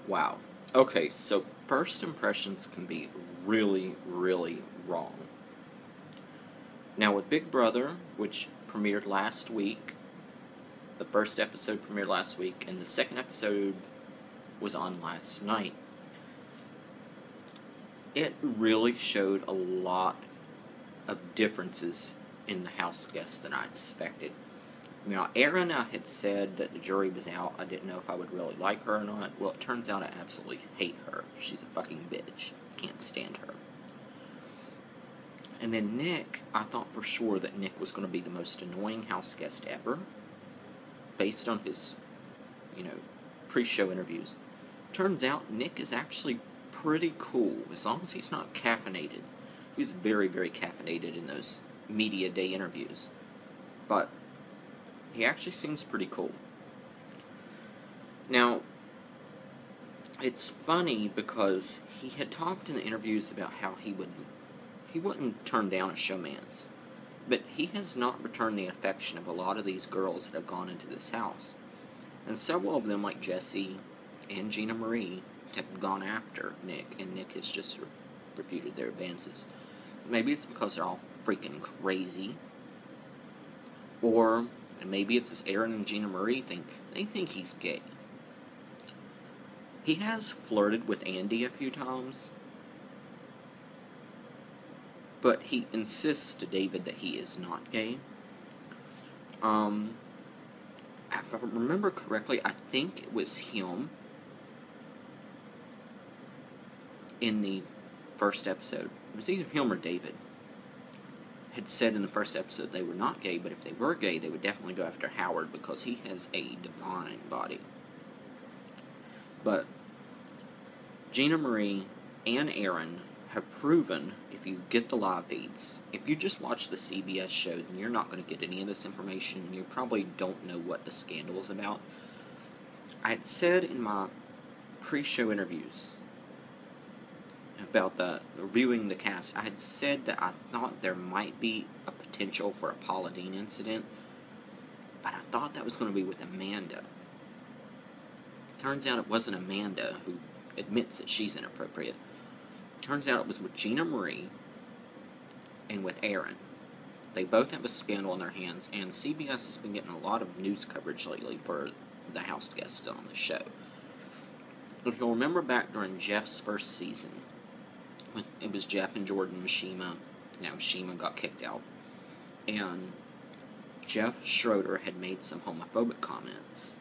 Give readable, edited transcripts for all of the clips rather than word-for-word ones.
Wow. Okay, so first impressions can be really, really wrong. Now with Big Brother, which premiered last week, the first episode premiered last week, and the second episode was on last night, it really showed a lot of differences in the house guests than I expected. Now, Aaryn, I had said that the jury was out. I didn't know if I would really like her or not. Well, it turns out I absolutely hate her. She's a fucking bitch. Can't stand her. And then Nick, I thought for sure that Nick was going to be the most annoying house guest ever, based on his, pre-show interviews. Turns out Nick is actually pretty cool, as long as he's not caffeinated. He was very, very caffeinated in those media day interviews. But he actually seems pretty cool. Now, it's funny because he had talked in the interviews about how he wouldn't turn down a showman's. But he has not returned the affection of a lot of these girls that have gone into this house. And several of them, like Jessie and GinaMarie, have gone after Nick, and Nick has just refuted their advances. Maybe it's because they're all freaking crazy. Or maybe it's as Aaryn and GinaMarie think. They think he's gay. He has flirted with Andy a few times, but he insists to David that he is not gay. If I remember correctly, I think it was him in the first episode. It was either him or David had said in the first episode they were not gay, but if they were gay, they would definitely go after Howard because he has a divine body. But GinaMarie and Aaryn have proven, if you get the live feeds, if you just watch the CBS show, then you're not going to get any of this information. You probably don't know what the scandal is about. I had said in my pre-show interviews about reviewing the cast, I had said that I thought there might be a potential for a Paula Deen incident, but I thought that was going to be with Amanda. Turns out it wasn't Amanda, who admits that she's inappropriate. Turns out it was with GinaMarie and with Aaryn. They both have a scandal on their hands, and CBS has been getting a lot of news coverage lately for the house guests on the show. If you'll remember back during Jeff's first season, it was Jeff and Jordan and Shima. Now Shima got kicked out, and Jeff Schroeder had made some homophobic comments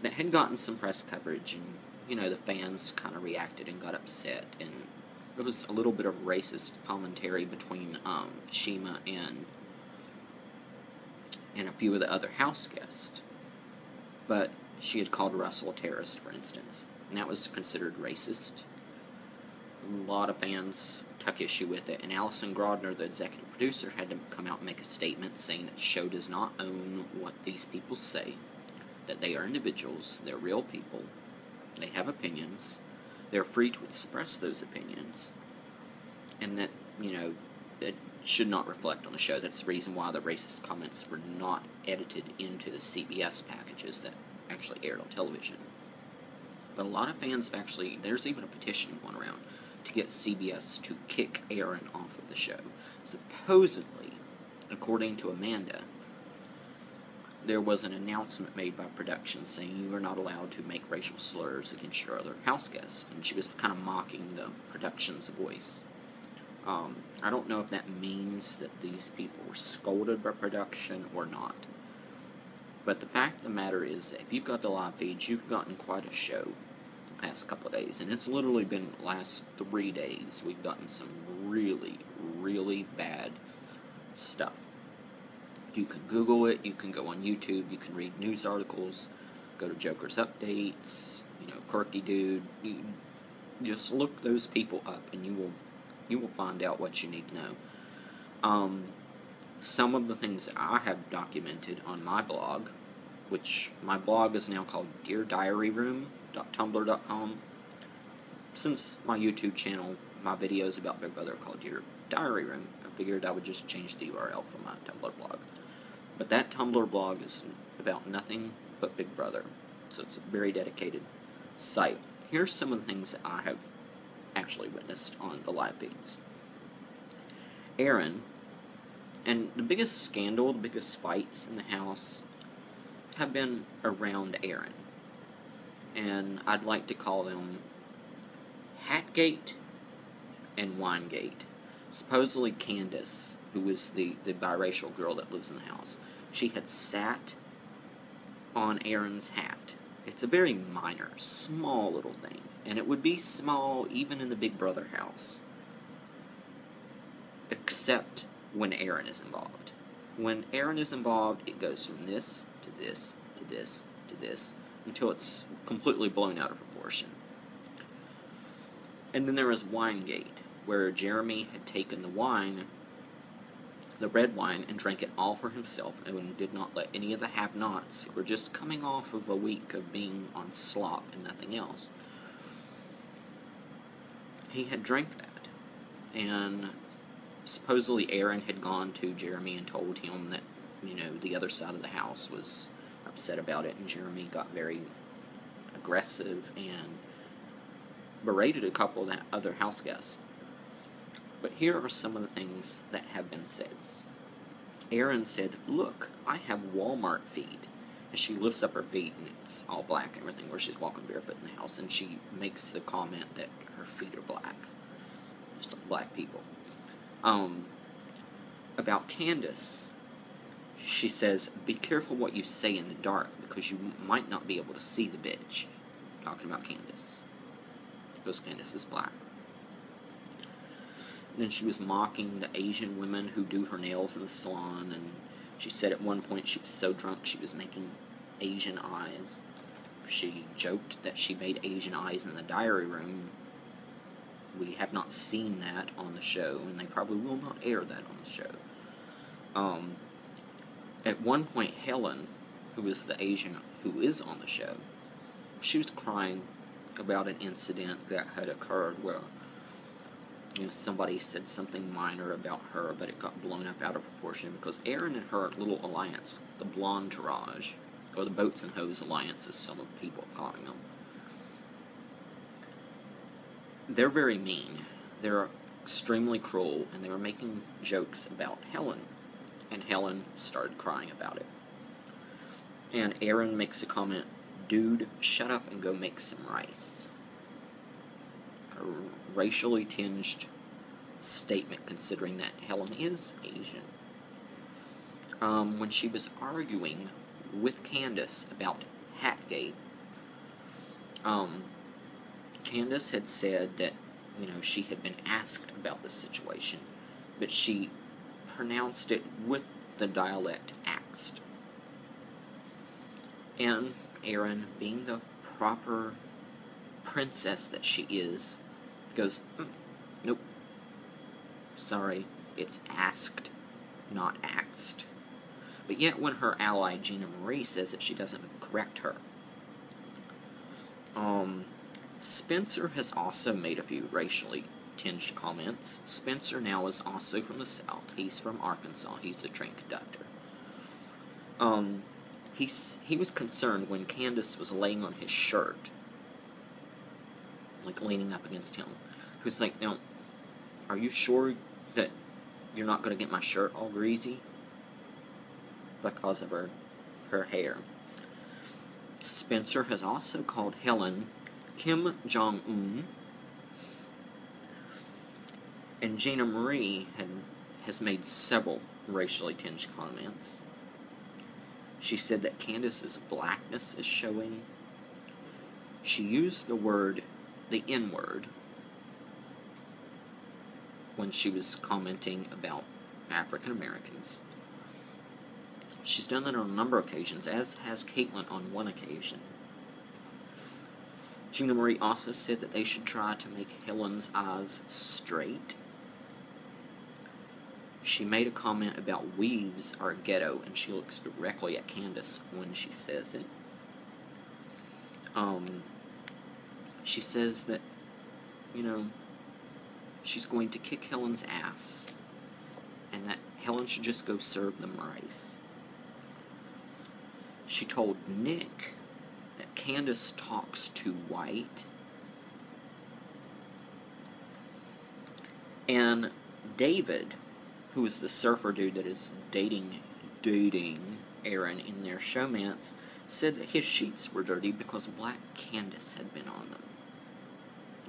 that had gotten some press coverage, and the fans kind of reacted and got upset, and there was a little bit of racist commentary between Shima and a few of the other house guests. But she had called Russell a terrorist, for instance, and that was considered racist. A lot of fans took issue with it, and Allison Grodner, the executive producer, had to come out and make a statement saying that the show does not own what these people say, that they are individuals, they're real people, they have opinions, they're free to express those opinions, and that, it should not reflect on the show. That's the reason why the racist comments were not edited into the CBS packages that actually aired on television. But a lot of fans have actually, there's even a petition going around to get CBS to kick Aaryn off of the show. Supposedly, according to Amanda, there was an announcement made by production saying you are not allowed to make racial slurs against your other house guests, and she was kind of mocking the production's voice. I don't know if that means that these people were scolded by production or not. But the fact of the matter is that if you've got the live feeds, you've gotten quite a show the past couple of days. And it's literally been the last 3 days we've gotten some really, really bad stuff. You can Google it, you can go on YouTube, you can read news articles, go to Joker's Updates, Quirky Dude. You just look those people up and you will find out what you need to know. Some of the things that I have documented on my blog, which my blog is now called DearDiaryRoom.tumblr.com. Since my YouTube channel, my videos about Big Brother are called Dear Diary Room, I figured I would just change the URL for my Tumblr blog. But that Tumblr blog is about nothing but Big Brother, so it's a very dedicated site. Here's some of the things that I have actually witnessed on the live feeds. Aaryn, and the biggest scandal, the biggest fights in the house have been around Aaryn. And I'd like to call them Hatgate and Winegate. Supposedly Candace, who is the biracial girl that lives in the house, she had sat on Aaryn's hat. It's a very minor, small little thing. And it would be small even in the Big Brother house. Except when Aaryn is involved. When Aaryn is involved, it goes from this to this to this to this until it's completely blown out of proportion. And then there was Winegate, where Jeremy had taken the wine, the red wine, and drank it all for himself and did not let any of the have-nots, who were just coming off of a week of being on slop and nothing else. He had drank that, and supposedly Aaryn had gone to Jeremy and told him that, the other side of the house was upset about it, and Jeremy got very aggressive and berated a couple of the other house guests. But here are some of the things that have been said. Aaryn said, "Look, I have Walmart feet." And she lifts up her feet, and it's all black and everything, where she's walking barefoot in the house, and she makes the comment that her feet are black. Just like black people. About Candace, she says, "Be careful what you say in the dark, because you might not be able to see the bitch." Talking about Candace. Because Candace is black. And then she was mocking the Asian women who do her nails in the salon, and she said at one point she was so drunk she was making Asian eyes. She joked that she made Asian eyes in the diary room. We have not seen that on the show, and they probably will not air that on the show. At one point, Helen, who is the Asian who is on the show, she was crying about an incident that had occurred where, somebody said something minor about her, but it got blown up out of proportion because Aaryn and her little alliance, the Blonderage, or the Boats and Hose Alliance, as some of the people are calling them, they're very mean. They're extremely cruel, and they were making jokes about Helen, and Helen started crying about it. And Aaryn makes a comment, "Dude, shut up and go make some rice." A racially tinged statement, considering that Helen is Asian. When she was arguing with Candace about Hatgate, Candace had said that, she had been asked about this situation, but she pronounced it with the dialect axed. And Aaryn, being the proper princess that she is, goes, "Nope. Sorry, it's asked, not axed." But yet when her ally GinaMarie says that, she doesn't correct her. Spencer has also made a few racially tinged comments. Spencer now is also from the South. He's from Arkansas. He's a train conductor. He was concerned when Candace was laying on his shirt, like leaning up against him. He was like, "Now, are you sure that you're not going to get my shirt all greasy?" Because of her hair. Spencer has also called Helen Kim Jong-un, and GinaMarie has made several racially tinged comments. She said that Candace's blackness is showing. She used the N-word, when she was commenting about African Americans. She's done that on a number of occasions, as has Caitlyn on one occasion. GinaMarie also said that they should try to make Helen's eyes straight. She made a comment about weaves are ghetto, and she looks directly at Candace when she says it. She says that, she's going to kick Helen's ass, and that Helen should just go serve them rice. she told Nick that Candace talks too white. And David, who is the surfer dude that is dating Aaryn in their showmance, said that his sheets were dirty because black Candace had been on them.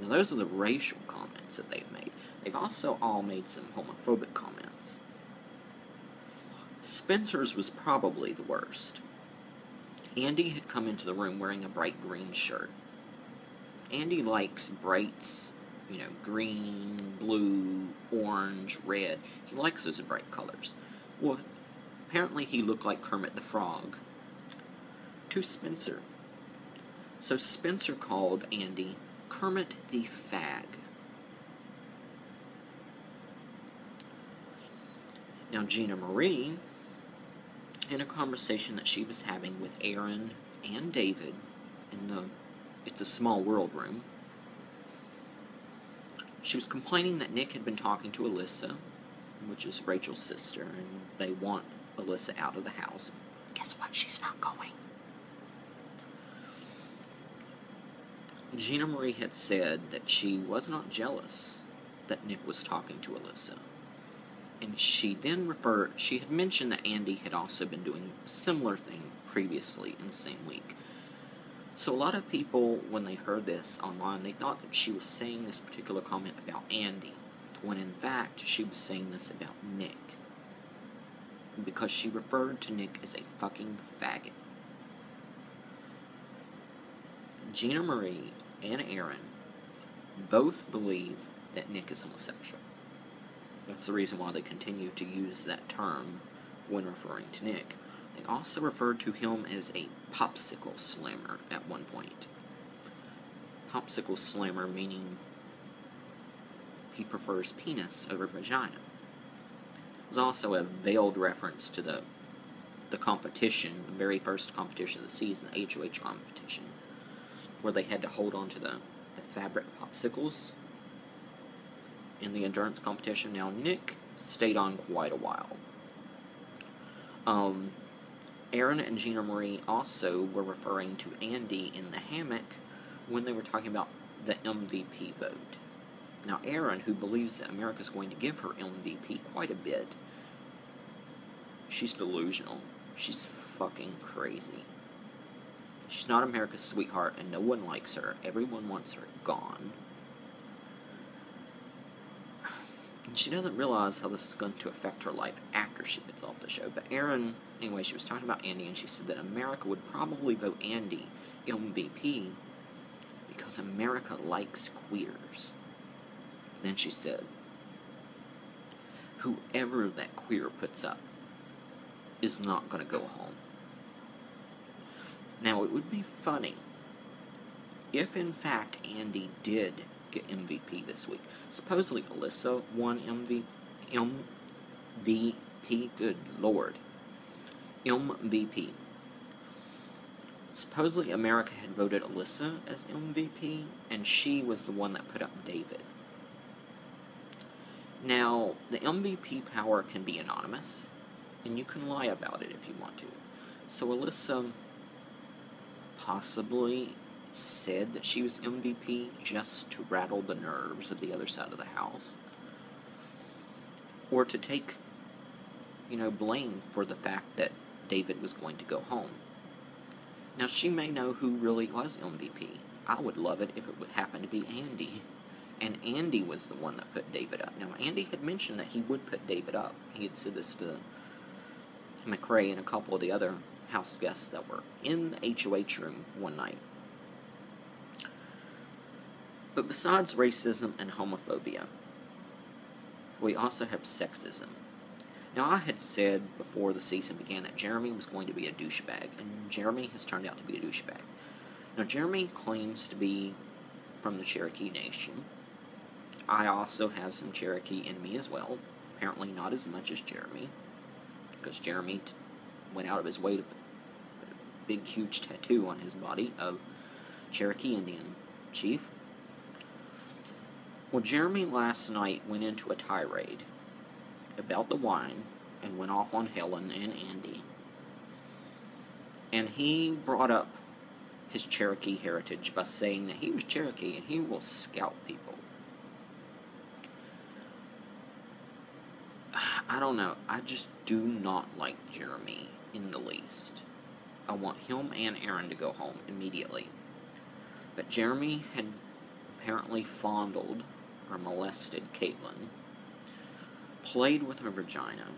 Now those are the racial comments that they've made. They've also all made some homophobic comments. Spencer's was probably the worst. Andy had come into the room wearing a bright green shirt. Andy likes brights, green, blue, orange, red. He likes those bright colors. Well, apparently he looked like Kermit the Frog to Spencer. So Spencer called Andy Kermit the Fag. Now GinaMarie, in a conversation that she was having with Aaryn and David in the It's a Small World room, she was complaining that Nick had been talking to Alyssa, which is Rachel's sister, and they want Alyssa out of the house. Guess what? She's not going. GinaMarie had said that she was not jealous that Nick was talking to Alyssa. And she had mentioned that Andy had also been doing a similar thing previously in the same week. So a lot of people, when they heard this online, they thought that she was saying this particular comment about Andy, when in fact she was saying this about Nick. Because she referred to Nick as a fucking faggot. GinaMarie and Aaryn both believe that Nick is homosexual. That's the reason why they continue to use that term when referring to Nick. They also referred to him as a popsicle slammer at one point. Popsicle slammer meaning he prefers penis over vagina. There's also a veiled reference to the competition, the very first competition of the season, the HOH competition, where they had to hold on to the fabric popsicles in the endurance competition. Now, Nick stayed on quite a while. Aaryn and GinaMarie also were referring to Andy in the hammock when they were talking about the MVP vote. Now, Aaryn, who believes that America's going to give her MVP quite a bit, she's delusional. She's fucking crazy. She's not America's sweetheart, and no one likes her. Everyone wants her gone. And she doesn't realize how this is going to affect her life after she gets off the show. But Aaryn, anyway, she was talking about Andy, and she said that America would probably vote Andy MVP because America likes queers. Then she said, whoever that queer puts up is not going to go home. Now, it would be funny if, in fact, Andy did get MVP this week. Supposedly, Alyssa won MVP. Good Lord. MVP. Supposedly, America had voted Alyssa as MVP, and she was the one that put up David. Now, the MVP power can be anonymous, and you can lie about it if you want to. So Alyssa possibly said that she was MVP just to rattle the nerves of the other side of the house. Or to take, blame for the fact that David was going to go home. Now, she may know who really was MVP. I would love it if it would happen to be Andy. And Andy was the one that put David up. Now, Andy had mentioned that he would put David up. He had said this to McRae and a couple of the other house guests that were in the HOH room one night. But besides racism and homophobia, we also have sexism. Now, I had said before the season began that Jeremy was going to be a douchebag, and Jeremy has turned out to be a douchebag. Now, Jeremy claims to be from the Cherokee Nation. I also have some Cherokee in me as well. Apparently not as much as Jeremy, because Jeremy went out of his way to put a big, huge tattoo on his body of Cherokee Indian chief. Well, Jeremy last night went into a tirade about the wine and went off on Helen and Andy. And he brought up his Cherokee heritage by saying that he was Cherokee and he will scout people. I don't know. I just do not like Jeremy in the least. I want him and Aaryn to go home immediately. But Jeremy had apparently fondled or molested Caitlin, played with her vagina,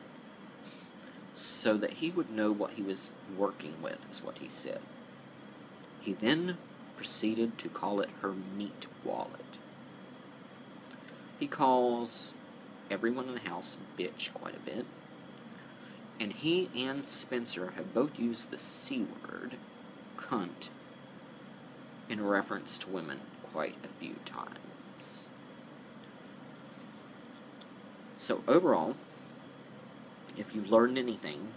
so that he would know what he was working with, is what he said. He then proceeded to call it her meat wallet. He calls everyone in the house bitch quite a bit, and he and Spencer have both used the C word, cunt, in reference to women quite a few times. So overall, if you've learned anything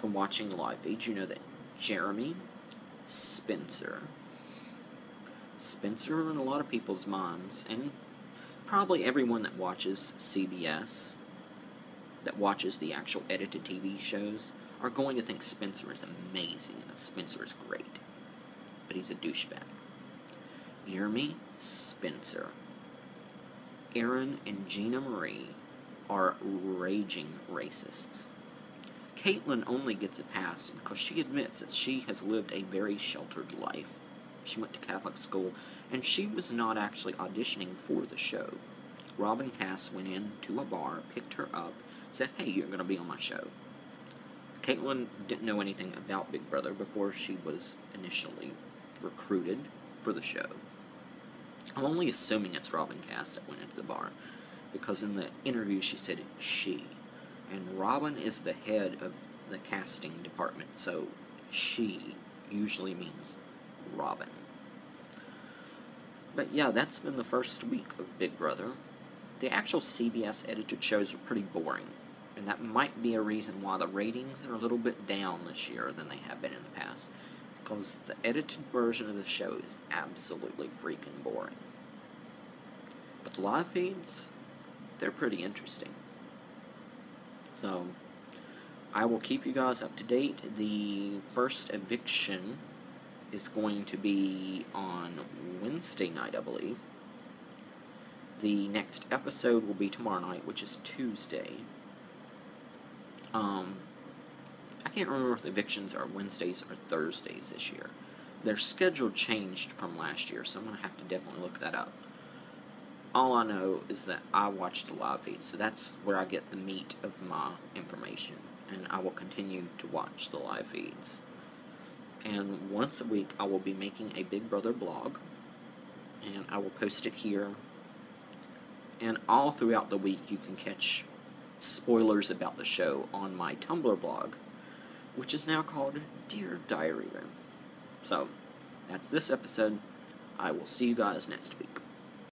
from watching the live feed, you know that Jeremy, Spencer in a lot of people's minds, and probably everyone that watches CBS, that watches the actual edited TV shows, are going to think Spencer is amazing and that Spencer is great. But he's a douchebag. Jeremy, Spencer, Aaryn, and GinaMarie are raging racists. Caitlin only gets a pass because she admits that she has lived a very sheltered life. She went to Catholic school, and she was not actually auditioning for the show. Robin Cass went into a bar, picked her up, said, "Hey, you're going to be on my show." Caitlin didn't know anything about Big Brother before she was initially recruited for the show. I'm only assuming it's Robin Cass that went into the bar, because in the interview she said she. And Robin is the head of the casting department, so she usually means Robin. But yeah, that's been the first week of Big Brother. The actual CBS edited shows are pretty boring, and that might be a reason why the ratings are a little bit down this year than they have been in the past, because the edited version of the show is absolutely freaking boring. But the live feeds, they're pretty interesting. So, I will keep you guys up to date. The first eviction is going to be on Wednesday night, I believe. The next episode will be tomorrow night, which is Tuesday. I can't remember if the evictions are Wednesdays or Thursdays this year. Their schedule changed from last year, so I'm going to have to definitely look that up. All I know is that I watch the live feed, so that's where I get the meat of my information, and I will continue to watch the live feeds. And once a week, I will be making a Big Brother blog, and I will post it here. And all throughout the week, you can catch spoilers about the show on my Tumblr blog, which is now called Dear Diary Room. So, that's this episode. I will see you guys next week.